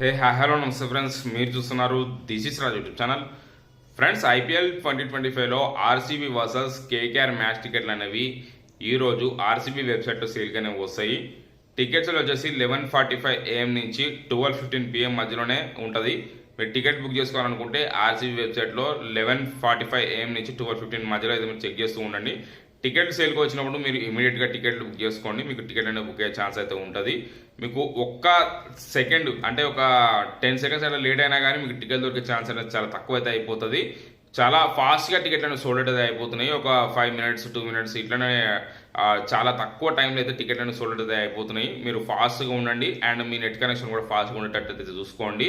Hello నమస్తే friends, మీరు చూస్తున్నారు this is Raj YouTube channel. Friends, IPL 2025లో ఆర్సీబీ వర్సెస్ కేకేఆర్ మ్యాచ్ టికెట్లు అనేవి ఈరోజు ఆర్సీబీ వెబ్సైట్లో సేల్కి అనేవి వస్తాయి. టికెట్స్లో వచ్చేసి 11:45 AM నుంచి 12:15 PM మధ్యలోనే ఉంటుంది. మీరు టికెట్ బుక్ చేసుకోవాలనుకుంటే ఆర్సీబీ వెబ్సైట్లో 11:45 AM నుంచి 12:15 మధ్యలో అయితే మీరు చెక్ చేస్తూ ఉండండి. టికెట్ సేల్కి వచ్చినప్పుడు మీరు ఇమీడియట్గా టికెట్లు బుక్ చేసుకోండి. మీకు టికెట్ అనేది బుక్ అయ్యే ఛాన్స్ అయితే ఉంటుంది. మీకు ఒక్క సెకండ్ అంటే ఒక 10 seconds అట్లా లేట్ అయినా కానీ మీకు టికెట్ దొరికే ఛాన్స్ అనేది చాలా తక్కువ అయితే అయిపోతుంది. చాలా ఫాస్ట్గా టికెట్లు అనేవి సోల్డ్ అయితే అయిపోతున్నాయి. ఒక 5 minutes 2 minutes ఇట్లనే చాలా తక్కువ టైంలో అయితే టికెట్ అనేవి సోల్డ్ అయితే అయిపోతున్నాయి. మీరు ఫాస్ట్గా ఉండండి అండ్ మీ నెట్ కనెక్షన్ కూడా ఫాస్ట్గా ఉండేటట్టు అయితే చూసుకోండి.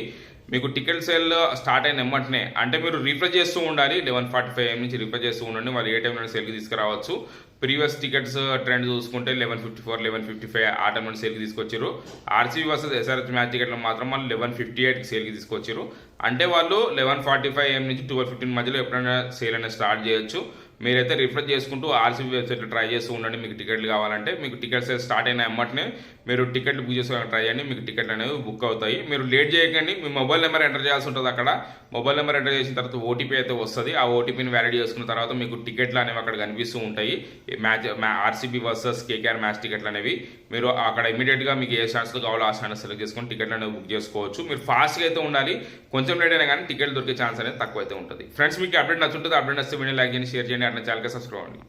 మీకు టికెట్ సేల్ స్టార్ట్ అయిన వెంటనే అంటే మీరు రిఫ్రెష్ చేస్తూ ఉండాలి. 11:45 AM నుంచి రిఫ్రెష్ చేస్తూ ఉండండి. వాళ్ళు ఏ టైంలో సేల్కి తీసుకురావచ్చు. ప్రీవియస్ టికెట్స్ ట్రెండ్ చూసుకుంటే 11:54 11:55 ఆ టైంలో సేల్కి తీసుకొచ్చారు. ఆర్సీబీ వర్సెస్ ఎస్ఆర్హెచ్ మ్యాచ్ టికెట్లు మాత్రం వాళ్ళు 11:58కి సేల్కి తీసుకొచ్చారు. అంటే వాళ్ళు 11:45 AM నుంచి 12:15 మధ్యలో ఎప్పుడైనా సేల్ అనేది స్టార్ట్ చేయొచ్చు. మీరైతే రిఫ్రెష్ చేసుకుంటూ ఆర్సీబీ వెబ్సైట్లో ట్రై చేస్తూ ఉండండి. మీకు టికెట్లు కావాలంటే మీకు టికెట్ సేల్ స్టార్ట్ అయిన వెంటనే మీరు టికెట్లు బుక్ చేసుకోవడానికి ట్రై చేయండి. మీకు టికెట్లు అనేవి బుక్ అవుతాయి. మీరు లేట్ చేయకండి. మీ మొబైల్ నెంబర్ ఎంటర్ చేయాల్సి ఉంటుంది. అక్కడ మొబైల్ నెంబర్ ఎంటర్ చేసిన తర్వాత ఓటీపీ అయితే వస్తుంది. ఆ ఓటీపీని వ్యాలిడ్ చేసుకున్న తర్వాత మీకు టికెట్లు అనేవి అక్కడ కనిపిస్తూ ఉంటాయి. ఆర్సీబీ వర్సెస్ కేకేఆర్ మ్యాచ్ టికెట్లు అనేవి మీరు అక్కడ ఇమీడియట్గా మీకు ఏ ఛాన్స్లో కావాలో ఆ ఛాన్స్ సెలెక్ట్ చేసుకొని టికెట్లు అనేవి బుక్ చేసుకోవచ్చు. మీరు ఫాస్ట్గా అయితే ఉండాలి. కొంచెం లేట్ అయినా కానీ టికెట్ దొరికే ఛాన్స్ అనేది తక్కువ అయితే ఉంటుంది. ఫ్రెండ్స్, మీకు అప్డేట్ నచ్చుంటుంది. అప్డేట్ నచ్చితే వీడియో లైక్ చేయండి, షేర్ చేయండి, అట్లా ఛానల్కి సబ్స్క్రైబ్ అవ్వండి.